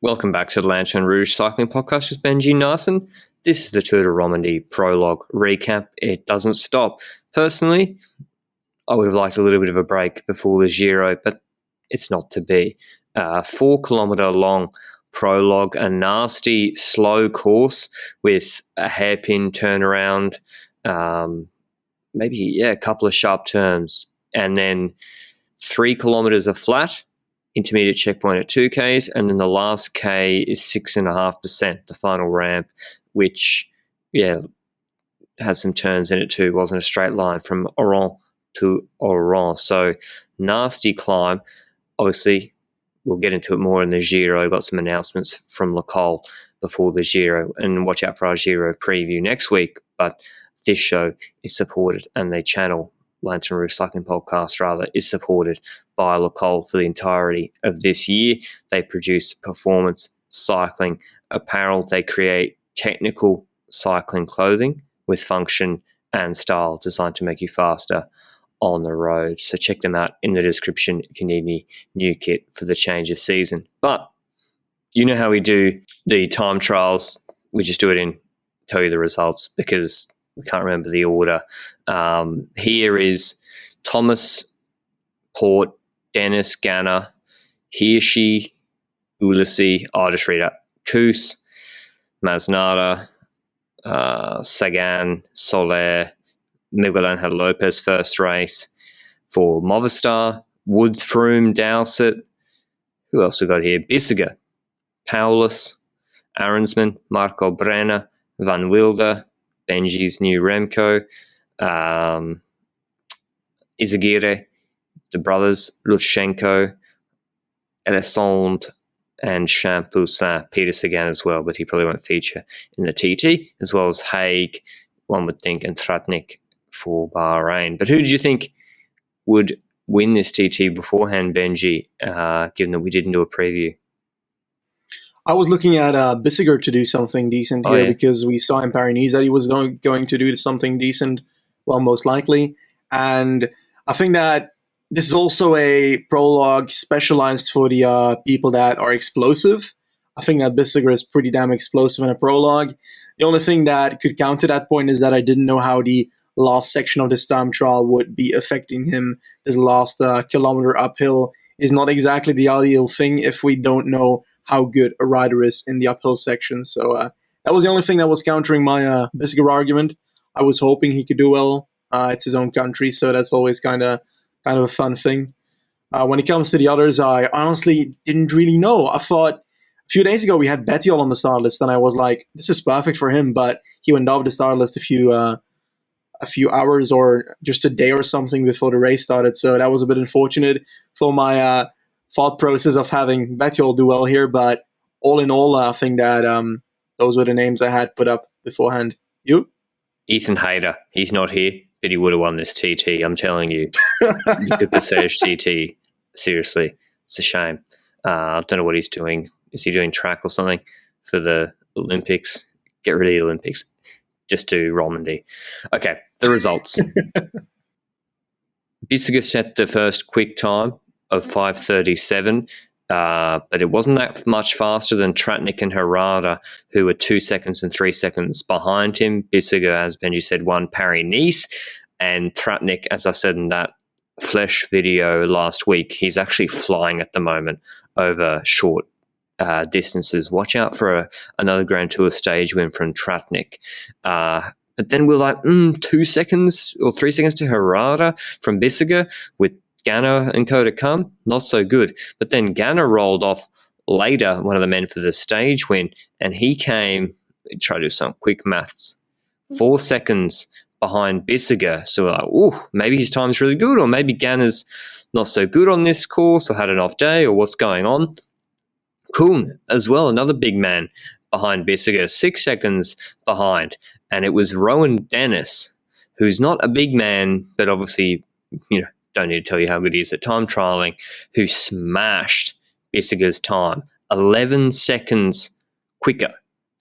Welcome back to the Lanterne Rouge Cycling Podcast with Benji Naesen. This is the Tour de Romandie Prologue recap. It doesn't stop. Personally, I would have liked a little bit of a break before the Giro, but it's not to be. 4 kilometre long prologue, a nasty slow course with a hairpin turnaround, a couple of sharp turns, and then 3 kilometres of flat, intermediate checkpoint at 2Ks, and then the last K is 6.5%, the final ramp, which, has some turns in it too. It wasn't a straight line from Oran to Oran. So, nasty climb. Obviously, we'll get into it more in the Giro. I've got some announcements from Le Col before the Giro, and watch out for our Giro preview next week. But this show is supported, and the channel, Lanterne Rouge Cycling Podcast, is supported by Le Col for the entirety of this year. They produce performance cycling apparel. They create technical cycling clothing with function and style designed to make you faster on the road. So check them out in the description if you need any new kit for the change of season. But you know how we do the time trials. We just do it tell you the results because we can't remember the order. Here is Thomas, Porte, Dennis, Ganna, Hirschi, Ulissi, I'll just read out, Koos, Masnada, Sagan, Soler, Miguel Angel Lopez first race. For Movistar, Woods, Froome, Dowsett. Who else we got here? Bissiger, Paulus, Arensman, Marco Brenner, Van Wilder, Benji's new Remco, Izagirre, the brothers, Lutsenko, Alessandre, and Champoussin, Peter Sagan as well, but he probably won't feature in the TT, as well as Haig, one would think, and Tratnik for Bahrain. But who did you think would win this TT beforehand, Benji, given that we didn't do a preview? I was looking at Bissiger to do something decent here because we saw in Paris that he was going to do something decent, well, most likely. And I think that this is also a prologue specialized for the people that are explosive. I think that Bissiger is pretty damn explosive in a prologue. The only thing that could count to that point is that I didn't know how the last section of this time trial would be affecting him. This last kilometer uphill is not exactly the ideal thing if we don't know how good a rider is in the uphill section. So that was the only thing that was countering my Bissiger argument. I was hoping he could do well. It's his own country, so that's always kind of a fun thing. When it comes to the others, I honestly didn't really know. I thought a few days ago we had Bettiol on the start list, and I was like, this is perfect for him, but he went off the start list a few hours or just a day or something before the race started, so that was a bit unfortunate for my thought process of having Bettiol do well here, but all in all, I think that those were the names I had put up beforehand. You? Ethan Hayter, he's not here, but he would have won this TT. I'm telling you. The Passage TT, seriously, it's a shame. I don't know what he's doing. Is he doing track or something for the Olympics? Get rid of the Olympics. Just do Romandie. Okay, the results. Bissiger set the first quick time of 5:37, but it wasn't that much faster than Tratnik and Herrada, who were 2 seconds and 3 seconds behind him. Bissiger, as Benji said, won Paris-Nice, and Tratnik, as I said in that Flesh video last week, he's actually flying at the moment over short distances. Watch out for another Grand Tour stage win from Tratnik. But then we're like, 2 seconds or 3 seconds to Herrada from Bissiger with Ganna and co to come. Not so good. But then Ganna rolled off later, one of the men for the stage win, and he came, try to do some quick maths, 4 seconds behind Bissiger. So we're like, maybe his time's really good, or maybe Ganna's not so good on this course or had an off day, or what's going on. Kuhn as well, another big man behind Bissiger, 6 seconds behind. And it was Rowan Dennis, who's not a big man, but obviously, don't need to tell you how good he is at time trialing, who smashed Bissiger's time 11 seconds quicker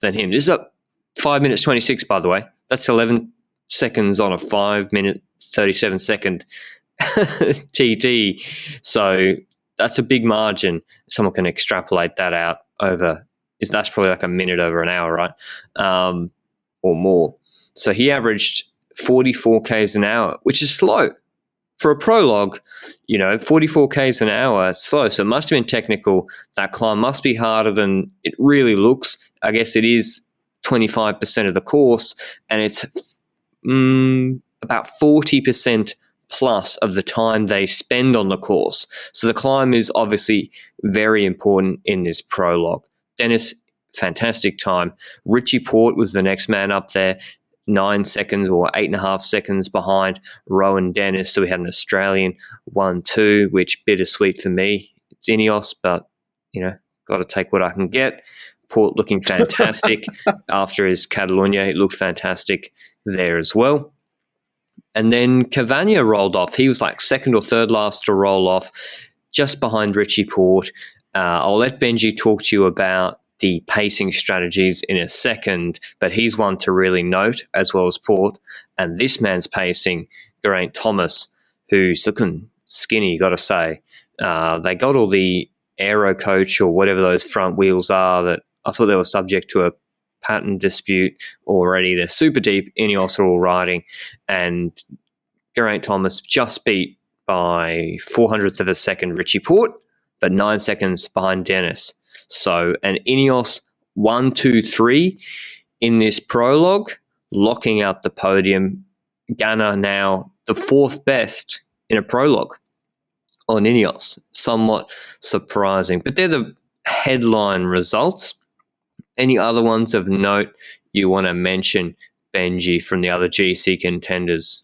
than him. This is up 5 minutes 26, by the way. That's 11 seconds on a 5 minute 37 second TT. So that's a big margin. Someone can extrapolate that out that's probably like a minute over an hour, right? Or more. So he averaged 44 Ks an hour, which is slow. For a prologue, 44 Ks an hour, slow. So it must have been technical. That climb must be harder than it really looks. I guess it is 25% of the course, and it's about 40% plus of the time they spend on the course. So the climb is obviously very important in this prologue. Dennis, fantastic time. Richie Porte was the next man up there, 9 seconds or 8.5 seconds behind Rowan Dennis. So we had an Australian 1-2, which bittersweet for me. It's Ineos, but, got to take what I can get. Porte looking fantastic after his Catalunya. It looked fantastic there as well. And then Cavagna rolled off. He was like second or third last to roll off, just behind Richie Porte. I'll let Benji talk to you about the pacing strategies in a second, but he's one to really note, as well as Porte. And this man's pacing, Geraint Thomas, who's looking skinny, got to say. They got all the aero coach or whatever those front wheels are that I thought they were subject to a patent dispute already. They're super deep. Ineos are all riding, and Geraint Thomas just beat by 400th of a second Richie Porte, but 9 seconds behind Dennis. So an Ineos 1-2-3 in this prologue, locking out the podium. Ganna now the fourth best in a prologue on Ineos. Somewhat surprising, but they're the headline results. Any other ones of note you want to mention, Benji, from the other GC contenders?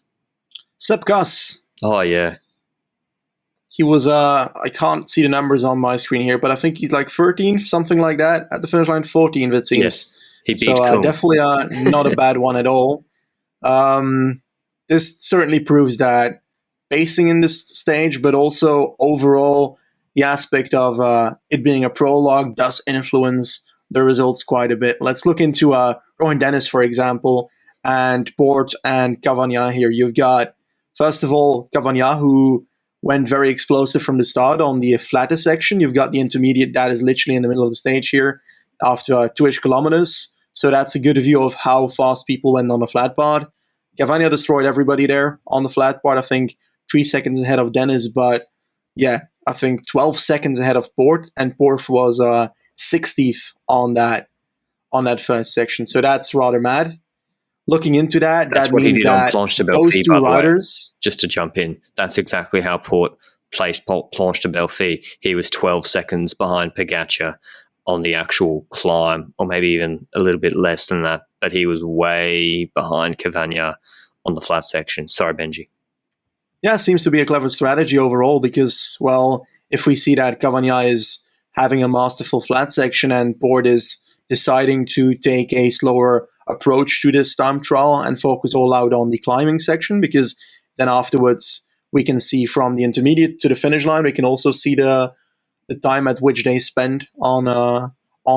Sepp Kuss. Oh, yeah. He was, I can't see the numbers on my screen here, but I think he's like 13th, something like that, at the finish line, 14th, it seems. Yes, he beat So definitely not a bad one at all. This certainly proves that pacing in this stage, but also overall, the aspect of it being a prologue does influence the results quite a bit. Let's look into Rowan Dennis, for example, and Porte and Cavagna here. You've got, first of all, Cavagna, who went very explosive from the start on the flatter section. You've got the intermediate that is literally in the middle of the stage here after 2-ish kilometers. So that's a good view of how fast people went on the flat part. Cavagna destroyed everybody there on the flat part. I think 3 seconds ahead of Dennis, but yeah, I think 12 seconds ahead of Porte, and Porte was 60th on that first section. So that's rather mad. Looking into that, that's that what means he did on that Planche de those Belfi, two riders, just to jump in, that's exactly how Porte placed Planche de Belfi. He was 12 seconds behind Pogačar on the actual climb, or maybe even a little bit less than that, but he was way behind Cavagna on the flat section. Sorry, Benji. Yeah, seems to be a clever strategy overall because, well, if we see that Cavagna is having a masterful flat section and Porte is deciding to take a slower approach to this time trial and focus all out on the climbing section, because then afterwards we can see from the intermediate to the finish line, we can also see the time at which they spend on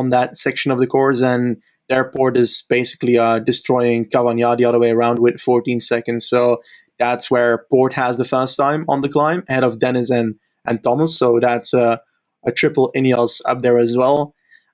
that section of the course, and their Porte is basically destroying Cavagna the other way around with 14 seconds. So that's where Porte has the first time on the climb ahead of Dennis and Thomas. So that's a triple Ineos up there as well.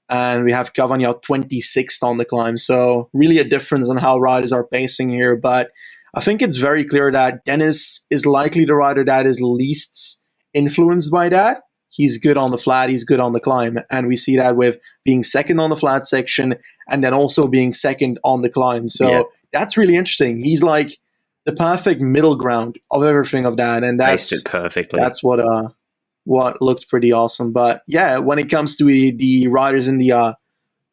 And we have Cavagna 26th on the climb. So really a difference on how riders are pacing here. But I think it's very clear that Dennis is likely the rider that is least influenced by that. He's good on the flat, he's good on the climb. And we see that with being second on the flat section and then also being second on the climb. So that's really interesting. He's like the perfect middle ground of everything of that. And that's it perfectly. That's what looked pretty awesome. But yeah, when it comes to the riders in the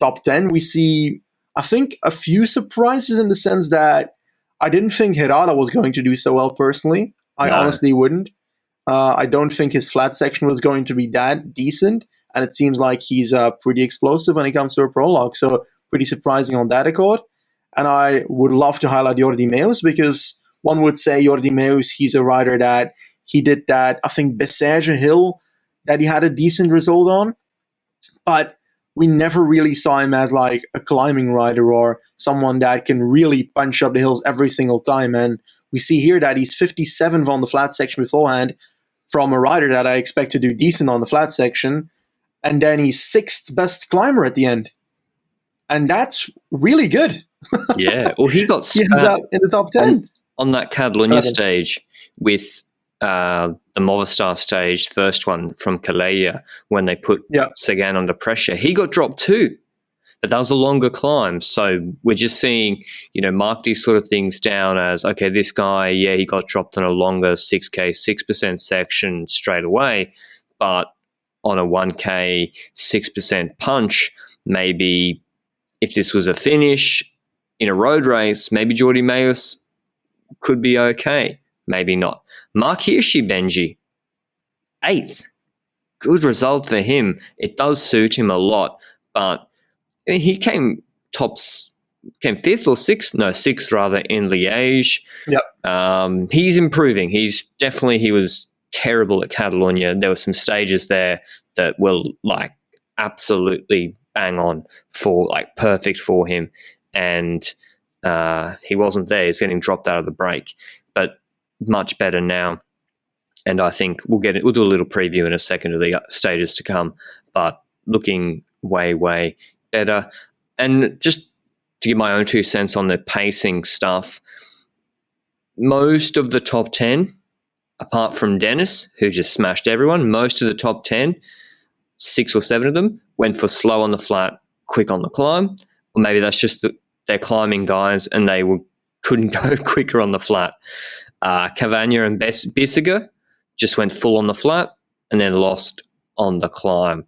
top 10, we see, I think, a few surprises in the sense that I didn't think Herrada was going to do so well personally. I honestly wouldn't. I don't think his flat section was going to be that decent, and it seems like he's pretty explosive when it comes to a prologue, so pretty surprising on that accord. And I would love to highlight Jordi Meus, because one would say Jordi Meus, he's a rider that he did that, I think, Bessèges hill that he had a decent result on, but we never really saw him as like a climbing rider or someone that can really punch up the hills every single time. And we see here that he's 57th on the flat section beforehand from a rider that I expect to do decent on the flat section. and then he's 6th best climber at the end. And that's really good. Yeah. Well, he got he ends up in the top 10. On that Catalunya stage with the Movistar stage, first one from Calella, when they put Sagan under pressure, he got dropped too. But that was a longer climb. So we're just seeing, mark these sort of things down as, okay, this guy, he got dropped on a longer 6K, 6% section straight away. But on a 1K, 6% punch, maybe if this was a finish in a road race, maybe Jordi Meus could be okay. Maybe not. Marc Hirschi, Benji, 8th. Good result for him. It does suit him a lot, but he came 5th or 6th? No, 6th rather in Liège. Yep. He's improving. He was terrible at Catalunya. There were some stages there that were like absolutely bang on for like perfect for him. And he wasn't there. He's getting dropped out of the break, but much better now. And I think we'll do a little preview in a second of the stages to come, but looking way, way better. And just to give my own 2 cents on the pacing stuff, most of the top 10, apart from Dennis, who just smashed everyone, most of the top 10, 6 or 7 of them, went for slow on the flat, quick on the climb. Or maybe that's just they're climbing guys and they couldn't go quicker on the flat. Cavagna and Bissiger just went full on the flat and then lost on the climb.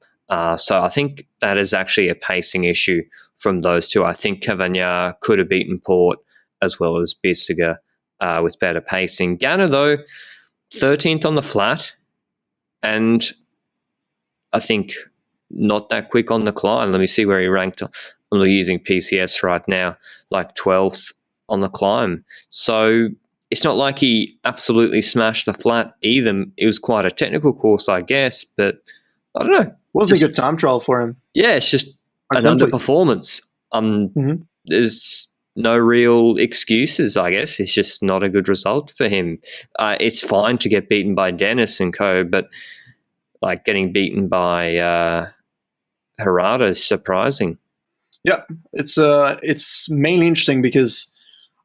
So I think that is actually a pacing issue from those two. I think Cavagna could have beaten Porte as well as Bissiger with better pacing. Ganna, though, 13th on the flat, and I think not that quick on the climb. Let me see where he ranked. I'm using PCS right now, like 12th on the climb. So it's not like he absolutely smashed the flat either. It was quite a technical course, I guess, but I don't know. Wasn't a good time trial for him. Yeah, it's just an underperformance. There's no real excuses, I guess. It's just not a good result for him. It's fine to get beaten by Dennis and co, but like getting beaten by Herrada is surprising. Yeah, it's mainly interesting because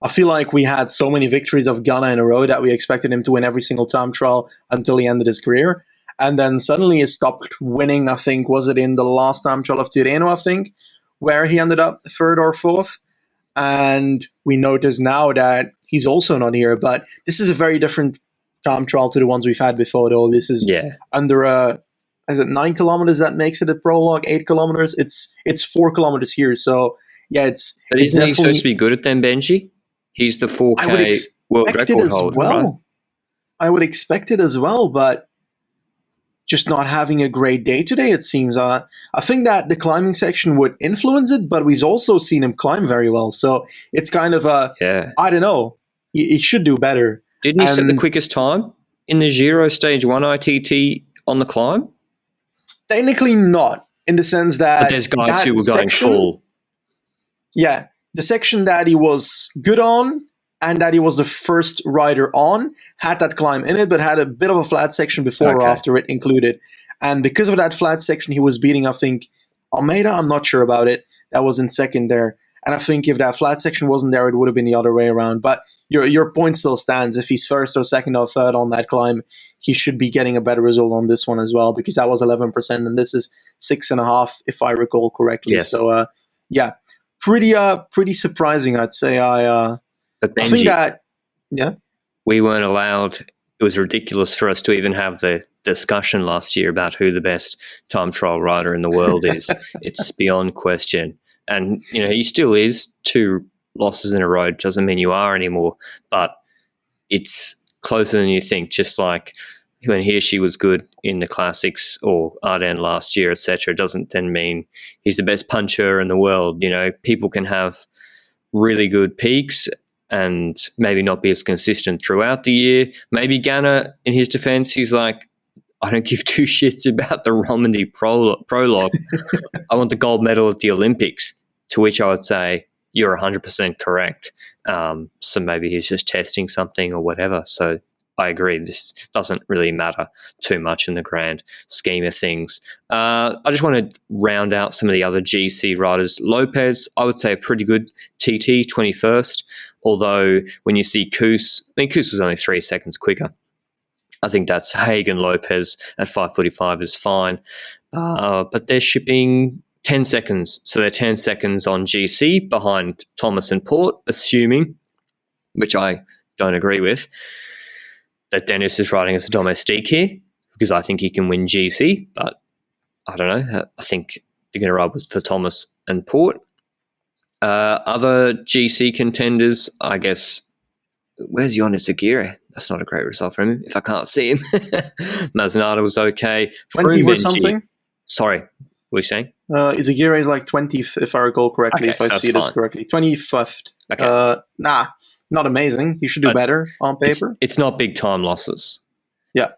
I feel like we had so many victories of Ganna in a row that we expected him to win every single time trial until he ended his career. And then suddenly he stopped winning, I think, was it in the last time trial of Tirreno, I think, where he ended up 3rd or 4th. And we notice now that he's also not here. But this is a very different time trial to the ones we've had before, though. This is under is it 9 kilometers that makes it a prologue, 8 kilometers? It's 4 kilometers here. So, yeah, But isn't he supposed to be good at them, Benji? He's the 4K world record holder, right? I would expect it as well, but just not having a great day today, it seems. I think that the climbing section would influence it, but we've also seen him climb very well. So it's kind of I don't know. He should do better. Didn't he set the quickest time in the Giro Stage 1 ITT on the climb? Technically not, in the sense that... But there's guys who were going full. Yeah. The section that he was good on and that he was the first rider on had that climb in it, but had a bit of a flat section before or after it included. And because of that flat section, he was beating, I think, Almeida. I'm not sure about it. That was in second there. And I think if that flat section wasn't there, it would have been the other way around. But your point still stands. If he's first or second or third on that climb, he should be getting a better result on this one as well, because that was 11% and this is 6.5%, if I recall correctly. Yes. So, pretty surprising, I'd say. But Benji, I think that, we weren't allowed. It was ridiculous for us to even have the discussion last year about who the best time trial rider in the world is. It's beyond question. And, he still is. 2 losses in a row doesn't mean you are anymore, but it's closer than you think. Just like when Hirschi was good in the classics or Ardennes last year, etc., doesn't then mean he's the best puncher in the world. People can have really good peaks and maybe not be as consistent throughout the year. Maybe Ganna, in his defense, he's like, I don't give 2 shits about the Romandie Prologue. I want the gold medal at the Olympics, to which I would say, you're 100% correct. So maybe he's just testing something or whatever. So I agree. This doesn't really matter too much in the grand scheme of things. I just want to round out some of the other GC riders. Lopez, I would say a pretty good TT, 21st. Although when you see Koos, Koos was only 3 seconds quicker. I think that's Hagen Lopez at 5:45 is fine. But they're shipping 10 seconds. So they're 10 seconds on GC behind Thomas and Porte, assuming, which I don't agree with, that Dennis is riding as a domestique here, because I think he can win GC, but I don't know. I think they're going to ride for Thomas and Porte. Other GC contenders, I guess, where's Jonas Aguirre? That's not a great result for him if I can't see him. Maznada was okay. 20 or something? Sorry, what were you saying? Is Aguirre like 20th, if I recall correctly, if I see this correctly. 25th. Okay. Not amazing. He should do better on paper. It's not big time losses. Yeah.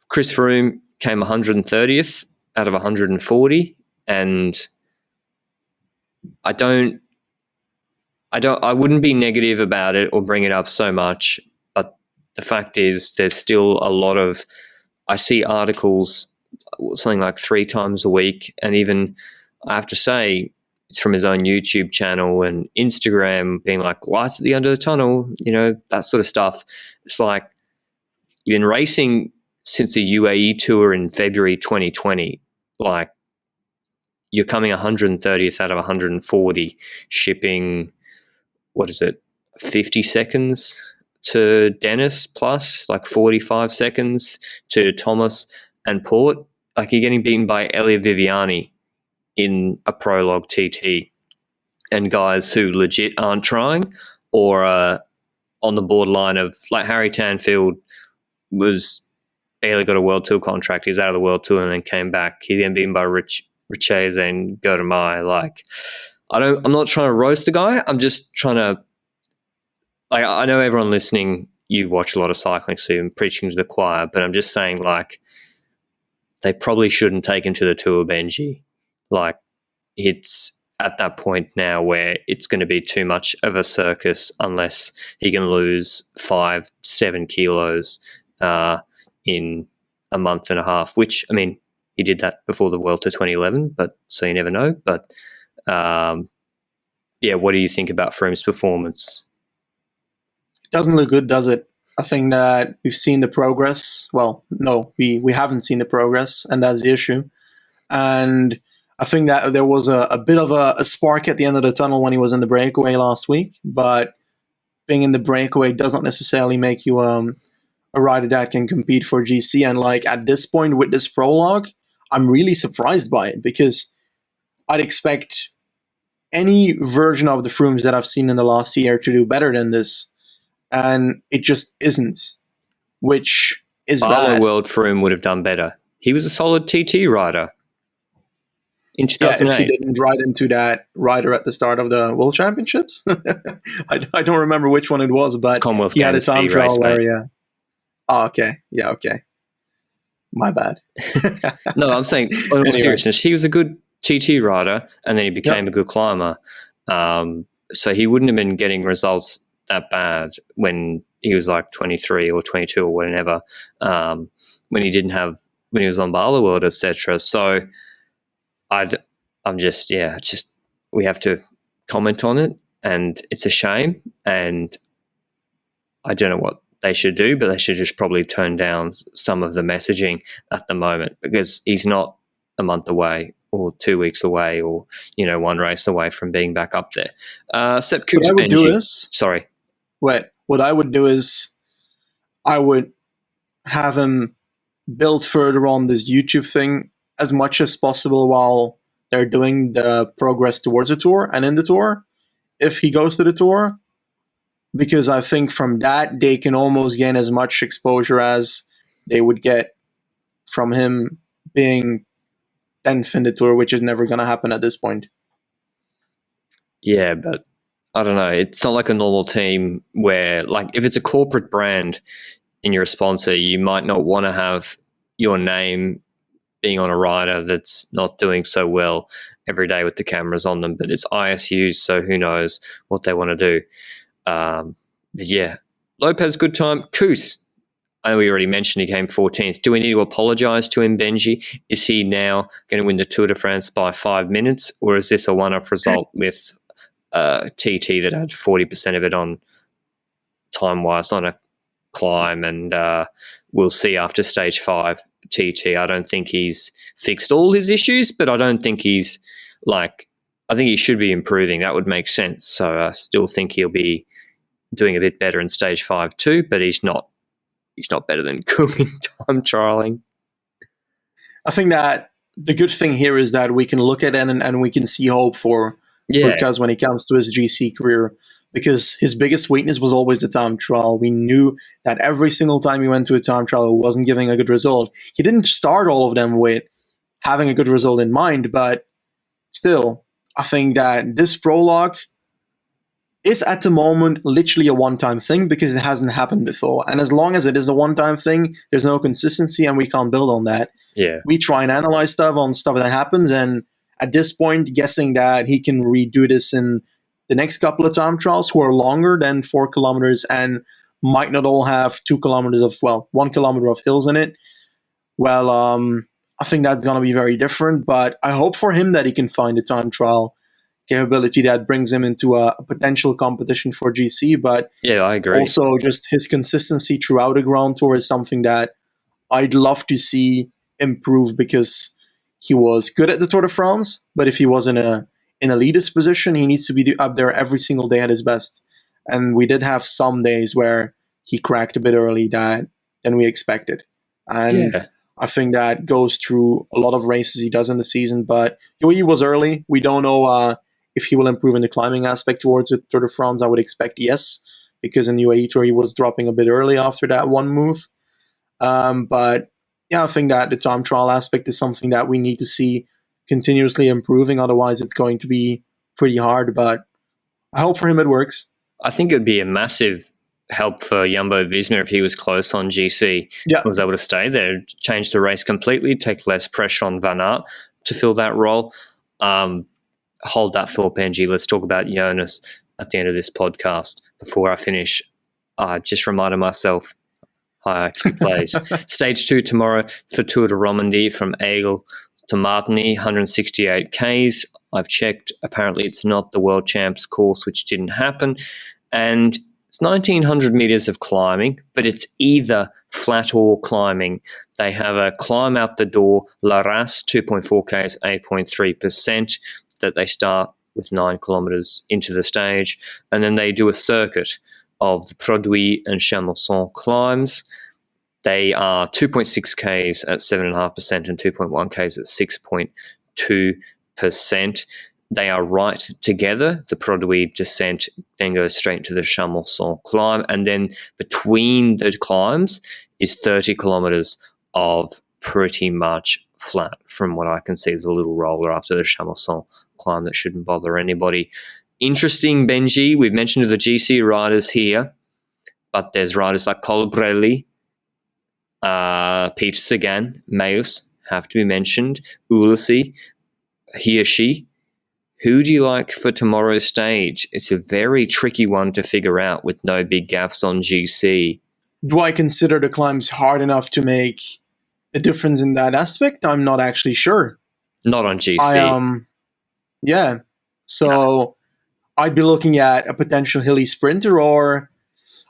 Chris Froome came 130th out of 140, and I wouldn't be negative about it or bring it up so much, but the fact is there's still a lot of, I see articles something like 3 times a week, and even I have to say it's from his own YouTube channel and Instagram being like, lights at the end of the tunnel, that sort of stuff. It's like, you've been racing since the UAE Tour in February 2020. Like, you're coming 130th out of 140, shipping, 50 seconds to Dennis plus, like 45 seconds to Thomas and Porte. Like, you're getting beaten by Elliot Viviani in a prologue TT, and guys who legit aren't trying or are on the borderline of, like, Harry Tanfield was barely got a World Tour contract. He was out of the World Tour and then came back. He then beaten by Richese and Godemai. Like, I'm not trying to roast the guy. I'm just trying to, like, I know everyone listening, you watch a lot of cycling, so I'm preaching to the choir, but I'm just saying, like, they probably shouldn't take him to the Tour, Benji. Like, it's at that point now where it's going to be too much of a circus unless he can lose 5-7 kilos in a month and a half, which, I mean, he did that before the World Tour 2011, but so you never know. But, what do you think about Froome's performance? Doesn't look good, does it? I think that we've seen the progress. Well, no, we haven't seen the progress, and that's the issue. And I think that there was a bit of a spark at the end of the tunnel when he was in the breakaway last week, but being in the breakaway doesn't necessarily make you a rider that can compete for GC. And, like, at this point with this prologue, I'm really surprised by it, because I'd expect any version of the Froomes that I've seen in the last year to do better than this, and it just isn't, which is bad. World Froome would have done better. He was a solid TT rider in 2008. Yeah, if he didn't ride into that rider at the start of the World Championships. I don't remember which one it was, but he had a time trial where, yeah. Oh, okay. Yeah, okay. My bad. No, I'm saying, in all seriousness, he was a good TT rider, and then he became a good climber. So he wouldn't have been getting results that bad when he was like 23 or 22 or whatever, when he was on Bala World, etc. So we have to comment on it, and it's a shame, and I don't know what they should do, but they should just probably turn down some of the messaging at the moment, because he's not a month away or 2 weeks away or, one race away from being back up there. Sepp Kuss, Benji. What I would do is I would have him build further on this YouTube thing as much as possible while they're doing the progress towards the Tour and in the Tour, if he goes to the Tour, because I think from that they can almost gain as much exposure as they would get from him being 10th in the Tour, which is never going to happen at this point. Yeah, but I don't know. It's not like a normal team where, like, if it's a corporate brand and you're a sponsor, you might not want to have your name being on a rider that's not doing so well every day with the cameras on them. But it's ISUs, so who knows what they want to do. But yeah, Lopez, good time. Koos, I know we already mentioned he came 14th. Do we need to apologise to him, Benji? Is he now going to win the Tour de France by 5 minutes, or is this a one-off result with TT that had 40% of it on time-wise on a climb, and we'll see after stage 5 TT. I don't think he's fixed all his issues, but I don't think he's I think he should be improving. That would make sense. So I still think he'll be doing a bit better in stage 5 too, but he's not better than Kung in time trialing. I think that the good thing here is that we can look at it and we can see hope for Kuz when it comes to his GC career, because his biggest weakness was always the time trial. We knew that every single time he went to a time trial, it wasn't giving a good result. He didn't start all of them with having a good result in mind, but still, I think that this prologue is at the moment literally a one-time thing because it hasn't happened before. And as long as it is a one-time thing, there's no consistency and we can't build on that. Yeah. We try and analyze stuff on stuff that happens, and at this point, guessing that he can redo this in the next couple of time trials who are longer than 4 kilometers and might not all have 2 kilometers of, 1 kilometer of hills in it. Well, I think that's going to be very different, but I hope for him that he can find a time trial capability that brings him into a potential competition for GC. But yeah, I agree. Also, just his consistency throughout the Grand Tour is something that I'd love to see improve, because he was good at the Tour de France, but if he was in a leader's position, he needs to be up there every single day at his best. And we did have some days where he cracked a bit early than we expected. And I think that goes through a lot of races he does in the season. But UAE was early. We don't know if he will improve in the climbing aspect towards the Tour de France. I would expect yes, because in the UAE Tour he was dropping a bit early after that one move. But yeah, I think that the time trial aspect is something that we need to see continuously improving. Otherwise, it's going to be pretty hard. But I hope for him it works. I think it would be a massive help for Jumbo-Visma if he was close on GC. Was able to stay there, change the race completely, take less pressure on Van Aert to fill that role. Hold that thought, Benji. Let's talk about Jonas at the end of this podcast. Before I finish, I just reminded myself how I actually plays. Stage 2 tomorrow for Tour de Romandie from Aigle to Martigny, 168 Ks. I've checked. Apparently it's not the World Champs course, which didn't happen. And it's 1,900 meters of climbing, but it's either flat or climbing. They have a climb out the door, La Race, 2.4 Ks, 8.3%, that they start with 9 kilometers into the stage. And then they do a circuit of the Produit and Chamonix climbs. They are 2.6 Ks at 7.5% and 2.1 Ks at 6.2%. They are right together. The Produit descent then goes straight to the Chamonix climb. And then between the climbs is 30 kilometers of pretty much flat. From what I can see, there's a little roller after the Chamonix climb that shouldn't bother anybody. Interesting, Benji. We've mentioned the GC riders here, but there's riders like Colbrelli, Peter Sagan, Mayus have to be mentioned, Ulissi, Hirschi. Who do you like for tomorrow's stage? It's a very tricky one to figure out with no big gaps on GC. Do I consider the climbs hard enough to make a difference in that aspect? I'm not actually sure. Not on GC. So I'd be looking at a potential hilly sprinter, or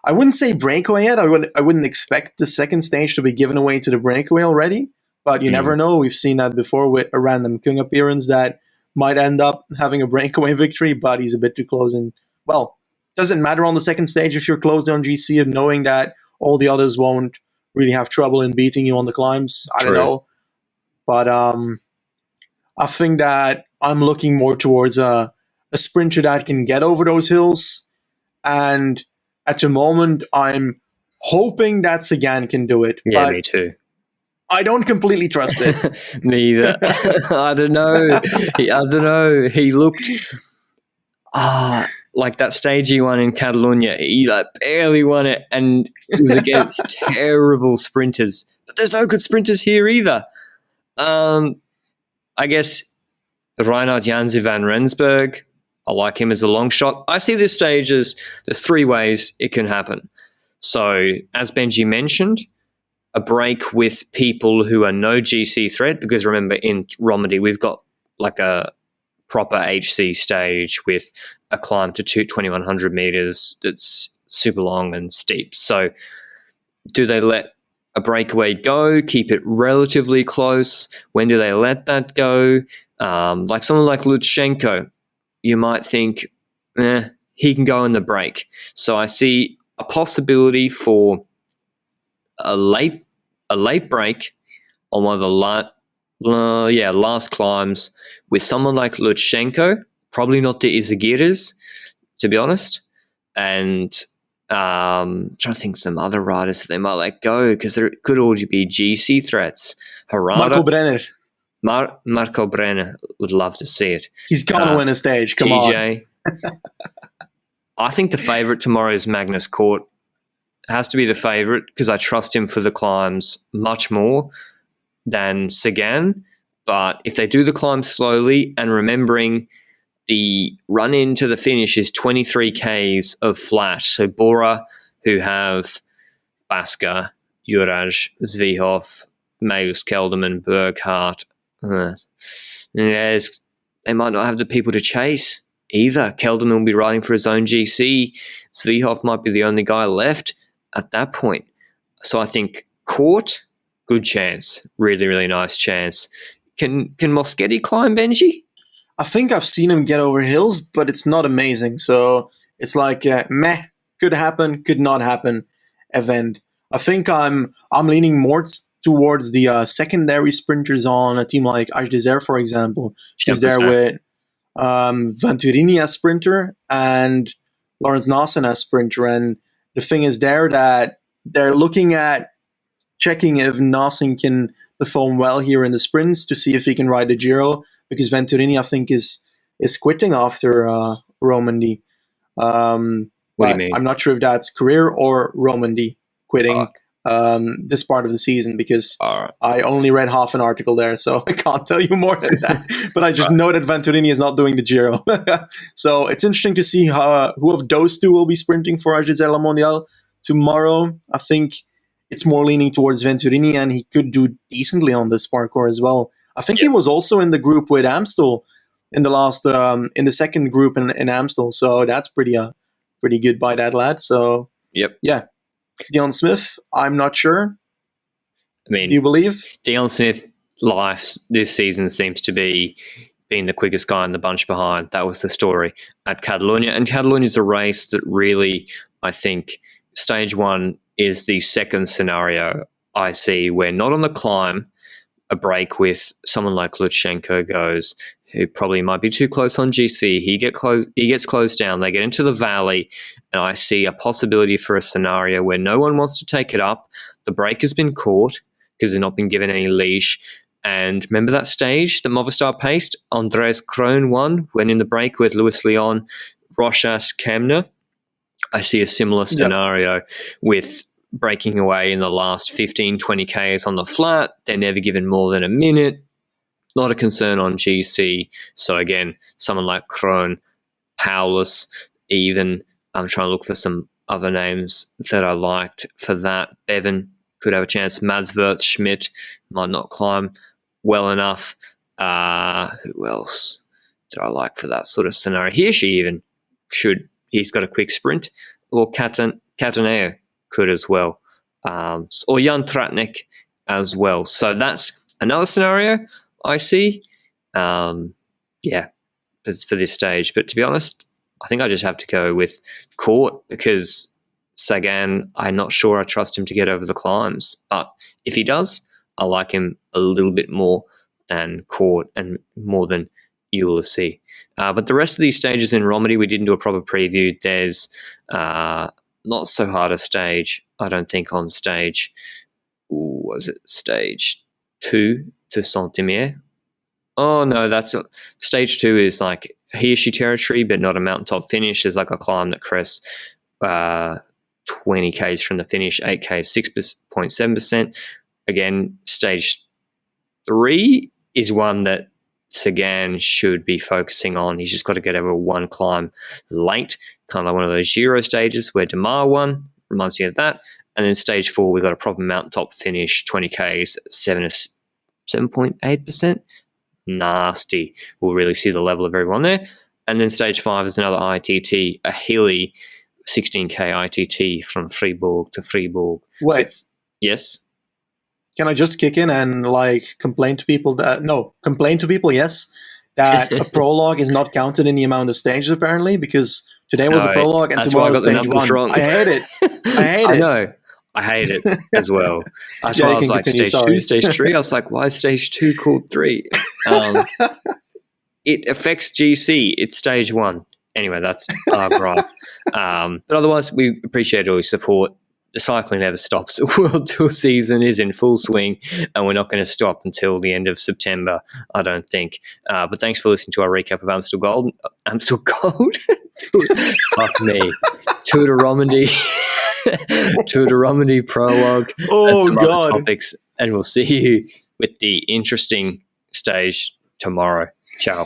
I wouldn't say breakaway yet. I wouldn't expect the second stage to be given away to the breakaway already, but you never know. We've seen that before with a random Kung appearance that might end up having a breakaway victory, but he's a bit too close. And, doesn't matter on the second stage if you're close on GC, and knowing that all the others won't really have trouble in beating you on the climbs. I don't know. But I think that I'm looking more towards a sprinter that can get over those hills. And at the moment, I'm hoping that Sagan can do it. Yeah, me too. I don't completely trust it. Neither. I don't know. He looked like that stage he won in Catalunya. He barely won it, and it was against terrible sprinters. But there's no good sprinters here either. I guess Reinhard Janse van Rensburg, I like him as a long shot. I see this stage as there's 3 ways it can happen. So, as Benji mentioned, a break with people who are no GC threat, because remember in Romandie we've got like a proper HC stage with a climb to 2,100 meters that's super long and steep. So do they let a breakaway go, keep it relatively close? When do they let that go? Like someone like Lutsenko, you might think, he can go in the break. So I see a possibility for a late break on one of the last climbs with someone like Lutsenko, probably not the Izagiras, to be honest, and trying to think some other riders that they might let go, because there could already be GC threats. Marco Brenner. Marco Brenner, would love to see it. He's going to win a stage. Come TJ. on. I think the favourite tomorrow is Magnus Cort. Has to be the favourite because I trust him for the climbs much more than Sagan. But if they do the climb slowly, and remembering the run into the finish is 23 Ks of flat. So Bora, who have Baska, Juraj, Zvihov, Meus Kelderman, Burkhardt, they might not have the people to chase either. Kelderman will be riding for his own GC. Zvihov might be the only guy left at that point. So I think Court, good chance. Really, really nice chance. Can Moschetti climb, Benji? I think I've seen him get over hills, but it's not amazing. So it's like meh, could happen, could not happen event. I think I'm leaning more towards the secondary sprinters on a team like Ajdezer, for example. She's there with Venturini as sprinter and Lawrence Naesen as sprinter. And the thing is there that they're looking at checking if Naesen can perform well here in the sprints to see if he can ride the Giro, because Venturini, I think, is quitting after Romandie. What do you mean? I'm not sure if that's career or Romandie quitting this part of the season, because I only read half an article there, so I can't tell you more than that. But I just know that Venturini is not doing the Giro. So it's interesting to see who of those two will be sprinting for Ajdezer La Mondiale tomorrow. I think it's more leaning towards Venturini, and he could do decently on this parkour as well. I think he was also in the group with Amstel in the last, in the second group in Amstel. So that's pretty good by that lad. So yeah, Dion Smith, I'm not sure. I mean, do you believe Dion Smith life this season seems to be being the quickest guy in the bunch behind? That was the story at Catalunya, and Catalunya is a race that really, I think, stage one is the second scenario I see where not on the climb a break with someone like Lutsenko goes, who probably might be too close on GC. He gets closed down. They get into the valley, and I see a possibility for a scenario where no one wants to take it up. The break has been caught because they've not been given any leash. And remember that stage that Movistar paced? Andres Krohn won, went in the break with Luis Leon, Rochas Kemner. I see a similar scenario with breaking away in the last 15, 20 Ks on the flat. They're never given more than a minute. Not a concern on GC. So again, someone like Krohn, Paulus, even. I'm trying to look for some other names that I liked for that. Bevan could have a chance. Mads Wirtz Schmidt might not climb well enough. Who else did I like for that sort of scenario? Hirschi even should. He's got a quick sprint. Or Cataneo could as well. Or Jan Tratnik as well. So that's another scenario I see. For this stage. But to be honest, I think I just have to go with Court, because Sagan, I'm not sure I trust him to get over the climbs. But if he does, I like him a little bit more than Court and more than Ulysses. But the rest of these stages in Romandie, we didn't do a proper preview. There's not so hard a stage, I don't think, on stage. Was it stage 2 to Saint-Imier? Oh, no, stage 2 is like Hirschi territory, but not a mountaintop finish. There's like a climb that crests 20 Ks from the finish, 8 Ks, 6.7%. Again, stage 3 is one that Sagan should be focusing on. He's just got to get over one climb late, kind of like one of those Giro stages where Demar won. Reminds me of that. And then stage 4, we got a proper mountaintop finish, 20Ks, 7.8%. Nasty. We'll really see the level of everyone there. And then stage 5 is another ITT, a hilly 16K ITT from Fribourg to Fribourg. Wait. Yes? Can I just kick in and complain to people yes, that a prologue is not counted in the amount of stages apparently, because today was a prologue and tomorrow is stage 1. Wrong. I hate it. I know. I hate it as well. That's why I was like, stage 2, stage 3. I was like, why is stage 2 called 3? It affects GC. It's stage 1. Anyway, that's our gripe. But otherwise, we appreciate all your support. The cycling never stops. The World Tour season is in full swing, and we're not going to stop until the end of September, I don't think. But thanks for listening to our recap of Amstel Gold. Fuck me. Tour de Romandie. Tour de Romandie Prologue. Oh, and some God. other topics. And we'll see you with the interesting stage tomorrow. Ciao.